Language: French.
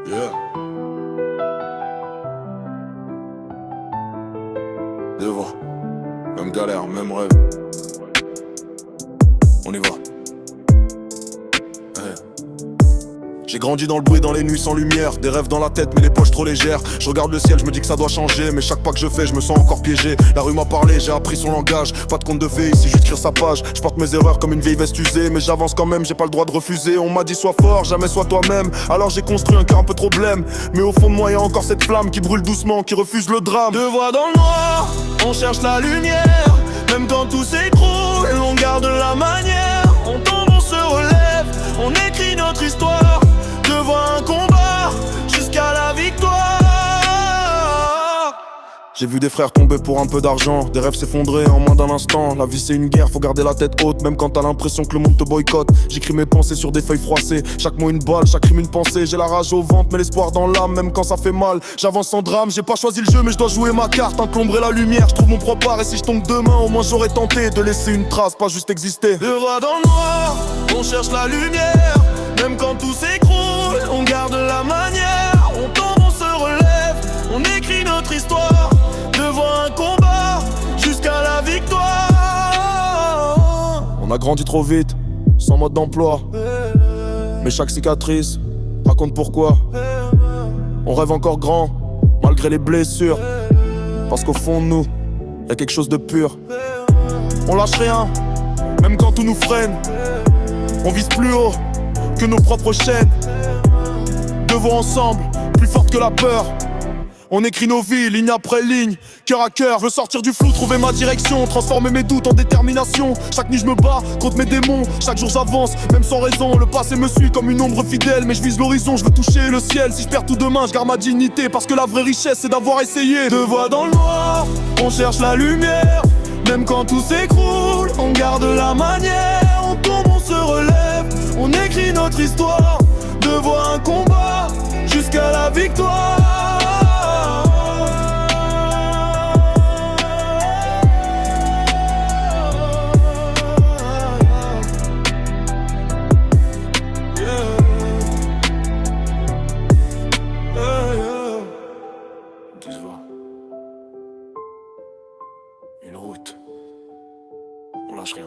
Yeah. Devant. Même galère, même rêve. On y va. Hey. J'ai grandi dans le bruit, dans les nuits sans lumière. Des rêves dans la tête mais les poches trop légères. Je regarde le ciel, je me dis que ça doit changer. Mais chaque pas que je fais, je me sens encore piégé. La rue m'a parlé, j'ai appris son langage. Pas de conte de fées ici, juste écrire sa page. Je porte mes erreurs comme une vieille veste usée. Mais j'avance quand même, j'ai pas le droit de refuser. On m'a dit sois fort, jamais sois toi-même. Alors j'ai construit un cœur un peu trop blême. Mais au fond de moi y'a encore cette flamme qui brûle doucement, qui refuse le drame. Deux voix dans le noir, on cherche la lumière. Même quand tout s'écroule, on garde la manière. On tombe, on se relève, on écrit notre histoire. Devant un combat, jusqu'à la victoire. J'ai vu des frères tomber pour un peu d'argent, des rêves s'effondrer en moins d'un instant. La vie c'est une guerre, faut garder la tête haute, même quand t'as l'impression que le monde te boycotte. J'écris mes pensées sur des feuilles froissées, chaque mot une balle, chaque rime une pensée. J'ai la rage au ventre mais l'espoir dans l'âme, même quand ça fait mal. J'avance sans drame, j'ai pas choisi le jeu mais je dois jouer ma carte. Entre l'ombre et la lumière, je trouve mon propre art. Et si je tombe demain, au moins j'aurais tenté de laisser une trace, pas juste exister. Deux voix dans le noir, on cherche la lumière. Même quand tout s'écroule, on garde la manière. On tombe, on se relève, on écrit notre histoire. Devant un combat, jusqu'à la victoire. On a grandi trop vite, sans mode d'emploi. Mais chaque cicatrice raconte pourquoi. On rêve encore grand, malgré les blessures. Parce qu'au fond de nous, y'a quelque chose de pur. On lâche rien, même quand tout nous freine. On vise plus haut que nos propres chaînes. Devant ensemble, plus forte que la peur. On écrit nos vies, ligne après ligne, cœur à cœur. Je veux sortir du flou, trouver ma direction, transformer mes doutes en détermination. Chaque nuit je me bats contre mes démons, chaque jour j'avance, même sans raison. Le passé me suit comme une ombre fidèle, mais je vise l'horizon, je veux toucher le ciel. Si je perds tout demain, je garde ma dignité, parce que la vraie richesse c'est d'avoir essayé. Deux voix dans le noir, on cherche la lumière. Même quand tout s'écroule, on garde la manière. On tombe, on se relève, on écrit notre histoire. Devant un combat, jusqu'à la victoire. Une route, on lâche rien.